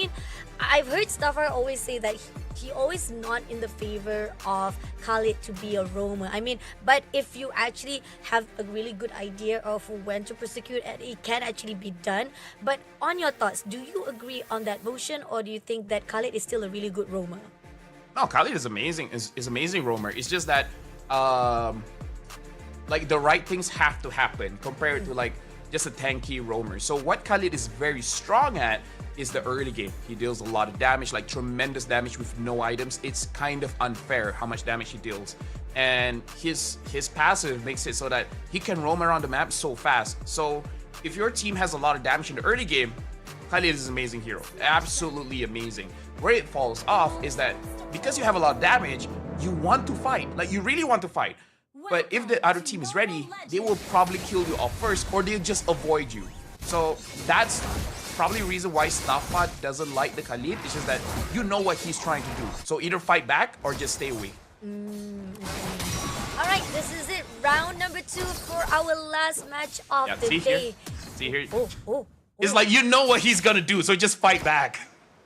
mean, I've heard Stafford always say that he always not in the favor of Khalid to be a roamer. I mean, but if you actually have a really good idea of when to prosecute, it can actually be done. But on your thoughts, do you agree on that motion, or do you think that Khalid is still a really good roamer? No, Khalid is amazing. Is amazing roamer. It's just that like the right things have to happen compared to like just a tanky roamer. So what Khalid is very strong at is the early game. He deals a lot of damage, like tremendous damage with no items. It's kind of unfair how much damage he deals. And his passive makes it so that he can roam around the map so fast. So if your team has a lot of damage in the early game, Khalid is an amazing hero. Absolutely amazing. Where it falls off is that because you have a lot of damage, you want to fight. Like, you really want to fight. But if the other team is ready, they will probably kill you off first, or they'll just avoid you. So that's probably the reason why Snapdragon doesn't like the Khalid. It's just that you know what he's trying to do. So either fight back or just stay away. Alright, this is it. Round number 2 for our last match of the day. See here? Oh. It's like you know what he's gonna do, so just fight back.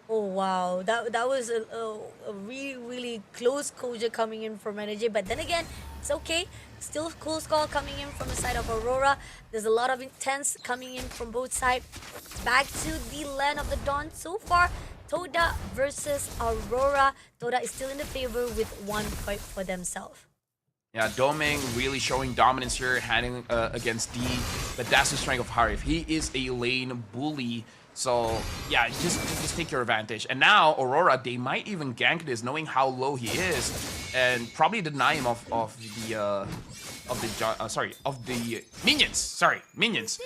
Oh wow, that was a really close closure coming in from NJ, but then again, it's okay. Still close call coming in from the side of Aurora. There's a lot of intense coming in from both sides. Back to the land of the Dawn. So far, Todak versus Aurora. Todak is still in the favor with 1 point for themselves. Yeah, Doming really showing dominance here, handling against D, but that's the strength of Harif. He is a lane bully. So yeah, just take your advantage. And now Aurora, they might even gank this, knowing how low he is, and probably deny him of the minions. Sorry, minions.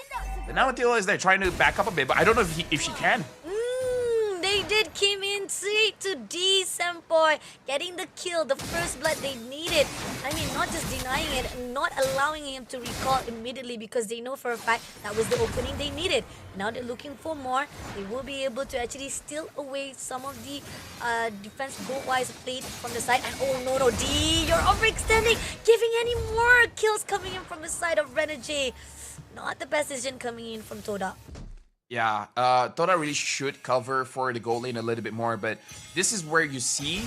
But now Attila is there trying to back up a bit, but I don't know if she can. They did came in straight to D, Sempoy, getting the kill, the first blood they needed. I mean, not just denying it, not allowing him to recall immediately, because they know for a fact that was the opening they needed. Now they're looking for more. They will be able to actually steal away some of the defense goal-wise played from the side. And oh no, D, you're overextending, giving any more kills coming in from the side of Renegade. Not the best decision coming in from Todak. Yeah, Toda really should cover for the gold lane a little bit more, but this is where you see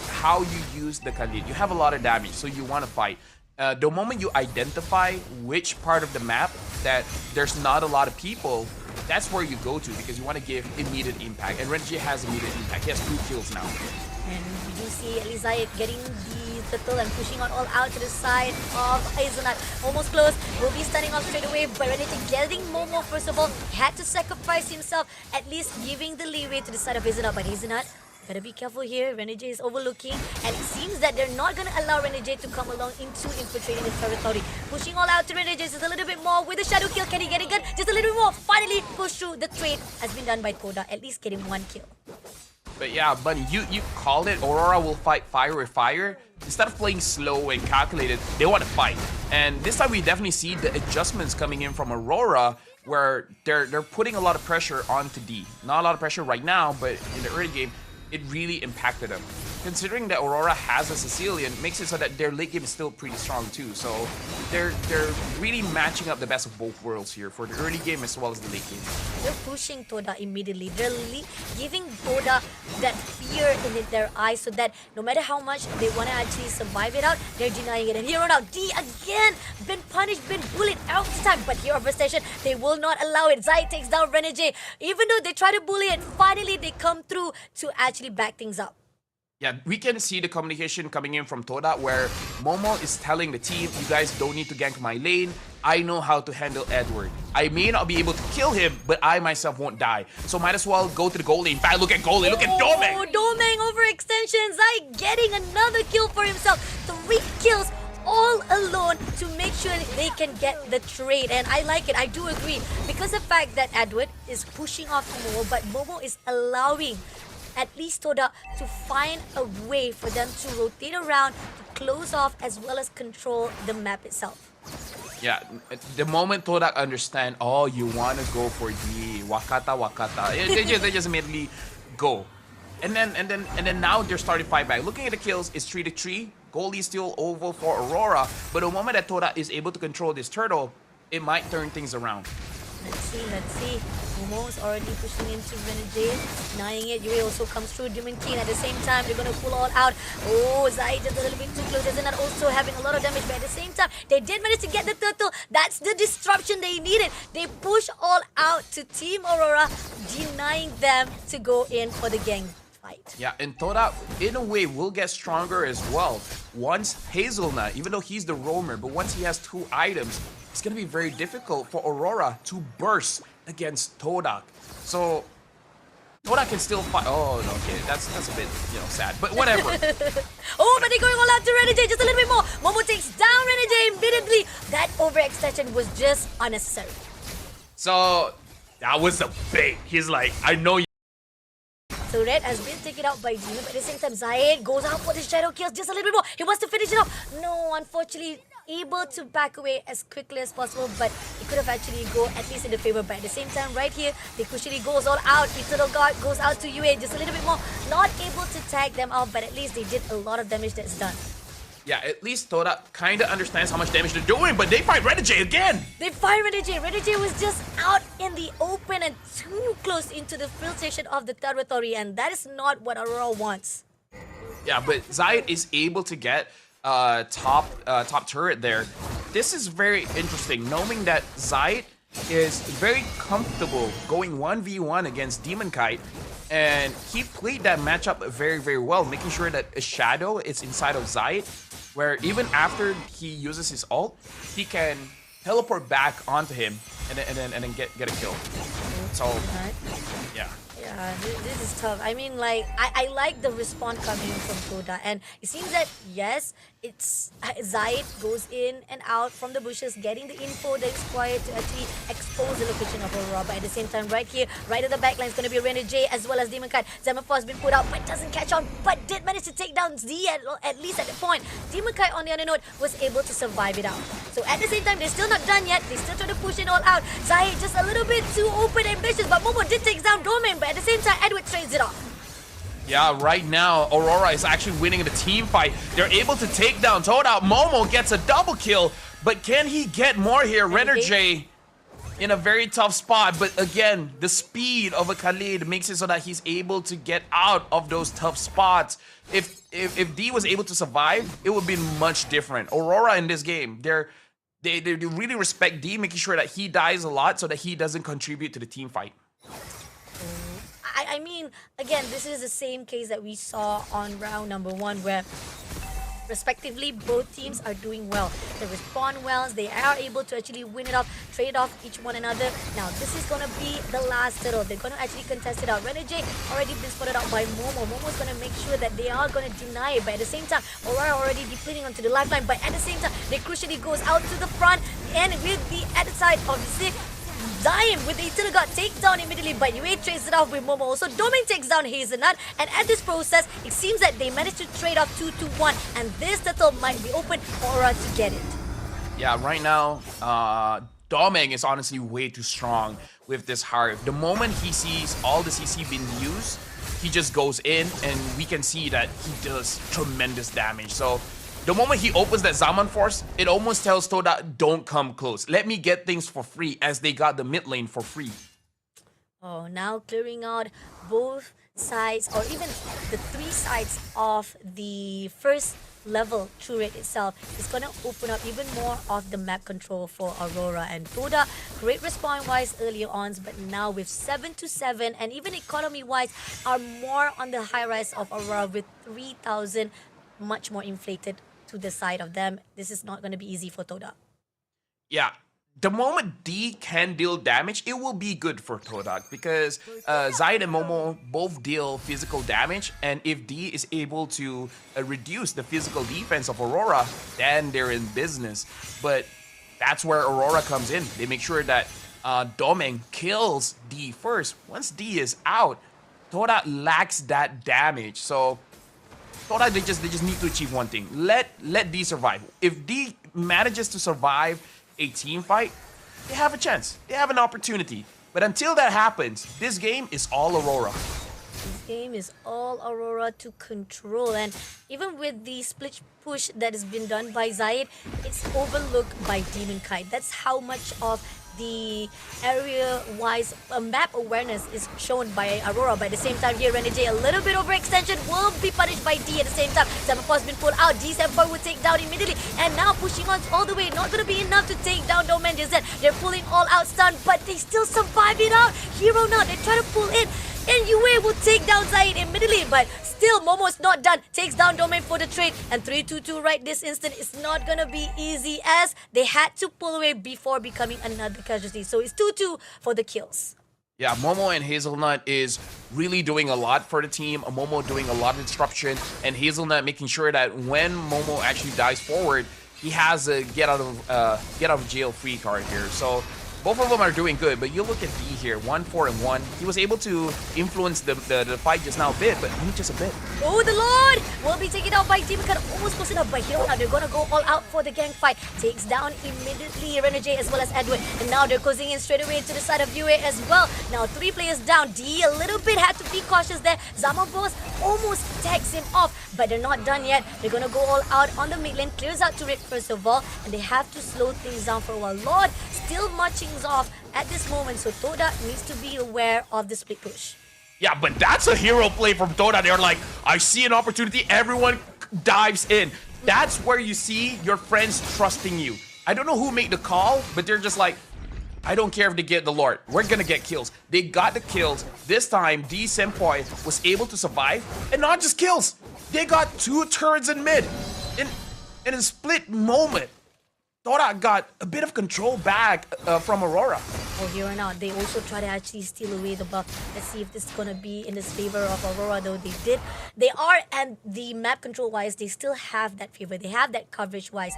how you use the Khalid. You have a lot of damage, so you want to fight. The moment you identify which part of the map that there's not a lot of people, that's where you go to, because you want to give immediate impact. And Renji has immediate impact. He has 2 kills now. And we do see Elizayat getting the turtle and pushing on all out to the side of Hazelnut. Almost close. Will be standing off straight away. But Renegade getting Momo first of all. Had to sacrifice himself, at least giving the leeway to the side of Hazelnut. But Hazelnut, gotta be careful here. Renegade is overlooking. And it seems that they're not gonna allow Renegade to come along into infiltrating his territory. Pushing all out to Renegade just a little bit more with the shadow kill. Can he get it good? Just a little bit more. Finally push through. The trade has been done by Todak. At least getting 1 kill. But yeah, Bunny, you called it. Aurora will fight fire with fire. Instead of playing slow and calculated, they want to fight. And this time we definitely see the adjustments coming in from Aurora, where they're putting a lot of pressure onto D. Not a lot of pressure right now, but in the early game, it really impacted them. Considering that Aurora has a Sicilian, makes it so that their late game is still pretty strong too. So they're really matching up the best of both worlds here for the early game as well as the late game. They're pushing Toda immediately. They're giving Toda that fear in their eyes, so that no matter how much they want to actually survive it out, they're denying it. And here on out, D again, been punished, been bullied out this time. But here over station, they will not allow it. Zai takes down Renegade. Even though they try to bully it, finally they come through to actually back things up. Yeah, we can see the communication coming in from Toda, where Momo is telling the team, you guys don't need to gank my lane. I know how to handle Edward. I may not be able to kill him, but I myself won't die. So might as well go to the goal lane. Look at goal lane, look at Domeng! Oh, Domeng overextension. Zai getting another kill for himself. 3 kills all alone to make sure they can get the trade. And I like it, I do agree. Because the fact that Edward is pushing off Momo, but Momo is allowing at least Todak to find a way for them to rotate around, to close off, as well as control the map itself. Yeah, the moment Todak understand, oh, you want to go for the Wakata, they just immediately go. And then now they're starting to fight back. Looking at the kills, it's 3-3. Goalie still over for Aurora, but the moment that Todak is able to control this turtle, it might turn things around. Let's see. Momo's already pushing into Renegade, denying it. Yue also comes through Demon King. At the same time, they're gonna pull all out. Oh, Zai just a little bit too close. Isn't that also having a lot of damage? But at the same time, they did manage to get the turtle. That's the disruption they needed. They push all out to Team Aurora, denying them to go in for the gang fight. Yeah, and Todak, in a way, will get stronger as well. Once Hazelnut, even though he's the roamer, but once he has 2 items, it's going to be very difficult for Aurora to burst against Todak. So, Todak can still fight. Oh, no, okay, that's a bit, sad. But whatever. Oh, but they're going all out to Renegade just a little bit more. Momo takes down Renegade immediately. That overextension was just unnecessary. So, that was a bait. He's like, I know you. So Red has been taken out by Demon, but at the same time, Zayed goes out for the shadow kills just a little bit more. He wants to finish it off. No, unfortunately, able to back away as quickly as possible, but he could have actually go at least in the favor. But at the same time, right here, the Kushiri goes all out. Eternal God goes out to Yue just a little bit more. Not able to tag them out, but at least they did a lot of damage that's done. Yeah, at least Todak kind of understands how much damage they're doing, but they fight Renegade again! They fight Renegade. Renegade was just out in the open and too close into the filtration of the territory, and that is not what Aurora wants. Yeah, but Zayed is able to get top turret there. This is very interesting, knowing that Zayed is very comfortable going 1v1 against Demon Kite, and he played that matchup very, very well, making sure that a shadow is inside of Zayed, where even after he uses his ult, he can teleport back onto him and then get a kill. So, yeah. Yeah, this is tough. I mean, like, I like the respawn coming in from Toda, and it seems that, yes, it's Zayed goes in and out from the bushes, getting the info that is required to actually expose the location of Aurora. But at the same time, right here, right at the back line is going to be Renegade as well as Demon Kite. Zemaphore has been put out, but doesn't catch on, but did manage to take down Z at least at the point. Demon Kite, on the other note, was able to survive it out. So at the same time, they're still not done yet. They still try to push it all out. Zayed just a little bit too open and ambitious, but Momo did take down Domain, but at the same time, Edward trades it off. Yeah, right now, Aurora is actually winning the team fight. They're able to take down Todak. Momo gets a double kill, but can he get more here? Renegade in a very tough spot, but again, the speed of a Khalid makes it so that he's able to get out of those tough spots. If D was able to survive, it would be much different. Aurora in this game, they really respect D, making sure that he dies a lot so that he doesn't contribute to the team fight. I mean, again, this is the same case that we saw on round number 1, where respectively both teams are doing well. They respond well, they are able to actually win it off, trade off each one another. Now this is gonna be the last turtle. They're gonna actually contest it out. Renegade already been spotted out by Momo. Momo's gonna make sure that they are gonna deny it, but at the same time, Aurora already depleting onto the lifeline, but at the same time, they crucially goes out to the front, and with the other side of the stick, Zion with the Eternal God takes down immediately, but Yue trades it off with Momo. Also, Domain takes down Hazelnut, and at this process, it seems that they managed to trade off 2-1, and this turtle might be open for Aurora to get it. Yeah, right now, Domain is honestly way too strong with this Harv. The moment he sees all the CC being used, he just goes in, and we can see that he does tremendous damage. So, the moment he opens that Zaman Force, it almost tells Todak, don't come close. Let me get things for free, as they got the mid lane for free. Oh, now clearing out both sides, or even the 3 sides of the first level turret itself is going to open up even more of the map control for Aurora and Todak. Great respawn wise earlier on, but now with 7-7 and even economy wise are more on the high rise of Aurora with 3,000 much more inflated to the side of them. This is not going to be easy for Todak. Yeah, the moment D can deal damage, it will be good for Todak, because Zayed and Momo both deal physical damage, and if D is able to reduce the physical defense of Aurora, then they're in business. But that's where Aurora comes in. They make sure that Domain kills D first. Once D is out, Todak lacks that damage. So Todak, they just need to achieve one thing. Let D survive. If D manages to survive a team fight, they have a chance. They have an opportunity. But until that happens, this game is all Aurora. This game is all Aurora to control, and even with the split push that has been done by Zayed, it's overlooked by Demon Kite. That's how much of the area-wise map awareness is shown by Aurora. But at the same time here, Renegade, a little bit overextension will be punished by D at the same time. Semaphore has been pulled out. D Semaphore will take down immediately. And now pushing on all the way. Not going to be enough to take down Domain DZ. They're pulling all out stun, but they still survive it out. Hero now, they try to pull in. And Yue will take down Zaid immediately, but still Momo is not done. Takes down Domain for the trade, and 3-2-2 right this instant is not gonna be easy as they had to pull away before becoming another casualty. So it's 2-2 for the kills. Yeah, Momo and Hazelnut is really doing a lot for the team. Momo doing a lot of disruption, and Hazelnut making sure that when Momo actually dives forward, he has a get out of jail free card here. So both of them are doing good, but you look at D here, 1-4-1. He was able to influence the fight just now a bit, but only just a bit. Oh, the Lord will be taken out by Team Cut, almost close enough by Hero. Now they're gonna go all out for the gang fight. Takes down immediately Renegade as well as Edward. And now they're closing in straight away to the side of UA as well. Now 3 players down. D a little bit had to be cautious there. Zaman Boss almost tags him off, but they're not done yet. They're gonna go all out on the mid lane. Clears out turret first of all, and they have to slow things down for a while. Lord still marching off at this moment, so Todak needs to be aware of the split push. Yeah, but that's a hero play from Todak. They're like, I see an opportunity, everyone dives in. That's where you see your friends trusting you. I don't know who made the call, but they're just like, I don't care if they get the Lord. We're gonna get kills. They got the kills. This time, D Senpai was able to survive, and not just kills. They got 2 turrets in mid. In a split moment, Todak got a bit of control back from Aurora. Oh, here and out, they also try to actually steal away the buff. Let's see if this is gonna be in the favor of Aurora, though they are, and the map control wise, they still have that favor. They have that coverage wise.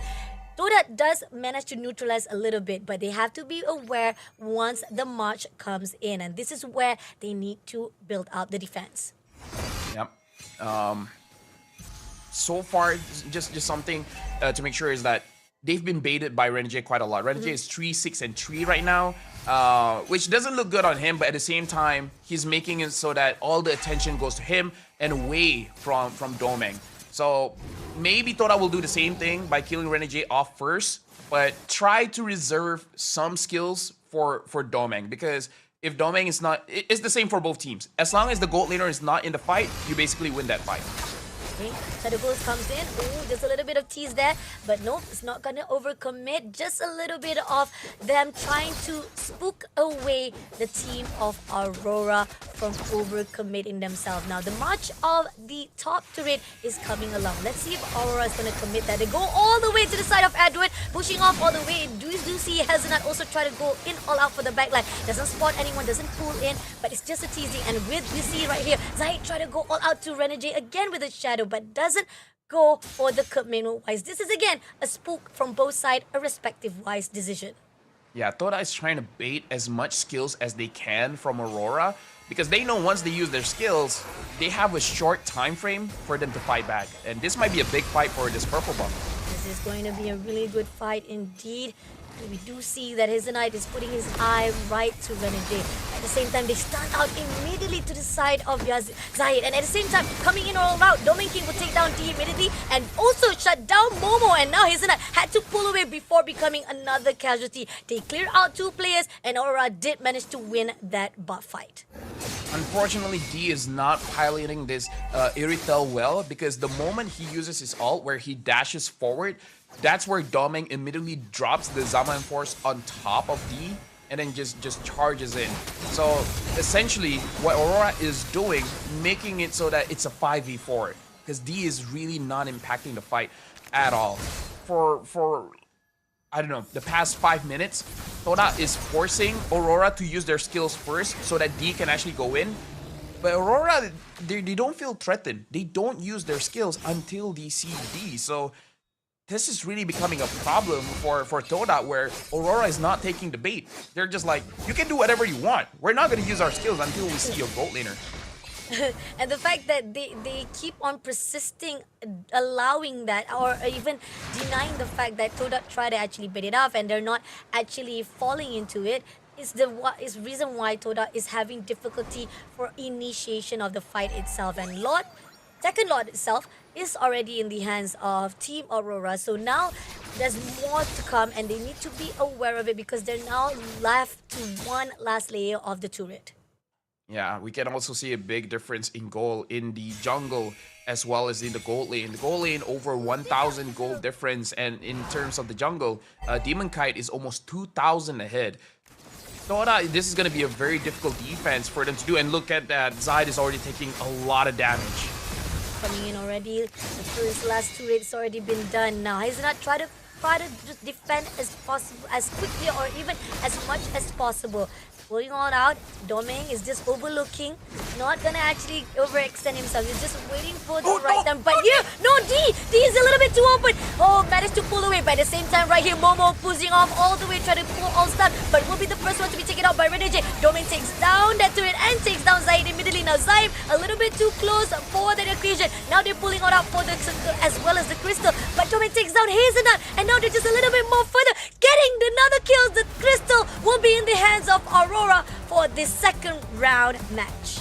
Todak does manage to neutralize a little bit, but they have to be aware once the march comes in, and this is where they need to build up the defense. Yep. So far, just something to make sure is that they've been baited by Renegade quite a lot. Renegade is 3, 6, and 3 right now, which doesn't look good on him, but at the same time, he's making it so that all the attention goes to him and away from Domeng. So maybe Todak will do the same thing by killing Renegade off first, but try to reserve some skills for Domeng, because if Domeng is not, it's the same for both teams. As long as the gold laner is not in the fight, you basically win that fight. Okay, Shadow Ghost comes in. Ooh, there's a little bit of tease there. But nope, it's not going to overcommit. Just a little bit of them trying to spook away the team of Aurora from overcommitting themselves. Now, the march of the top turret is coming along. Let's see if Aurora is going to commit that. They go all the way to the side of Edward, pushing off all the way. Do see Hazelnut also try to go in all out for the backline. Doesn't spot anyone, doesn't pull in, but it's just a teasing. And with you see right here, Zaid try to go all out to Renegade again with a shadow, but doesn't go for the commitment wise. This is again a spook from both sides, a respective wise decision. Yeah, Todak is trying to bait as much skills as they can from Aurora, because they know once they use their skills, they have a short time frame for them to fight back. And this might be a big fight for this purple buff. This is going to be a really good fight indeed. We do see that Hazelnut is putting his eye right to Renegade. At the same time, they stun out immediately to the side of Zaid. And at the same time, coming in all out, Domain King will take down D immediately and also shut down Momo. And now Hazelnut had to pull away before becoming another casualty. They cleared out 2 players, and Aurora did manage to win that buff fight. Unfortunately, D is not piloting this Iritel well, because the moment he uses his ult where he dashes forward, that's where Domeng immediately drops the Zaman Force on top of D and then just charges in. So essentially, what Aurora is doing, making it so that it's a 5v4, because D is really not impacting the fight at all. For I don't know, the past 5 minutes, Todak is forcing Aurora to use their skills first so that D can actually go in. But Aurora, they don't feel threatened. They don't use their skills until they see D. So this is really becoming a problem for Todak, where Aurora is not taking the bait. They're just like, you can do whatever you want. We're not going to use our skills until we see your gold laner. And the fact that they keep on persisting, allowing that, or even denying the fact that Todak tried to actually bait it off and they're not actually falling into it, is the reason why Todak is having difficulty for initiation of the fight itself. And second Lord itself is already in the hands of Team Aurora. So now there's more to come, and they need to be aware of it because they're now left to one last layer of the turret. Yeah, we can also see a big difference in gold in the jungle as well as in the gold lane. The gold lane over 1,000 gold difference, and in terms of the jungle, Demon Kite is almost 2,000 ahead. Todak, this is going to be a very difficult defense for them to do, and look at that, Zyd is already taking a lot of damage. Coming in already, the first last turret's already been done. Now Hazelnut try to just defend as possible, as quickly or even as much as possible. Pulling all out, Doming is just overlooking, not gonna actually overextend himself. He's just waiting for the right time. But here, no, D is a little bit too open. Oh, managed to pull away. But at the same time, right here, Momo pushing off all the way, trying to pull all stuff, but will be the first one to be taken out by Renege. Doming takes down that turret and takes down Zyd immediately. Now Zyd a little bit too close for that occasion. Now they're pulling all out for the as well as the crystal. But Doming takes down Hazelnut, and now they're just a little bit more further, getting another kills. The crystal will be in the hands of Aurora for this second round match.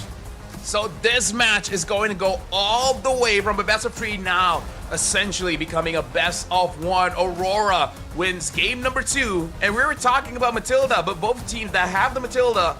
So this match is going to go all the way from a best of 3 now, essentially becoming a best of 1. Aurora wins game number 2, and we were talking about Matilda, but both teams that have the Matilda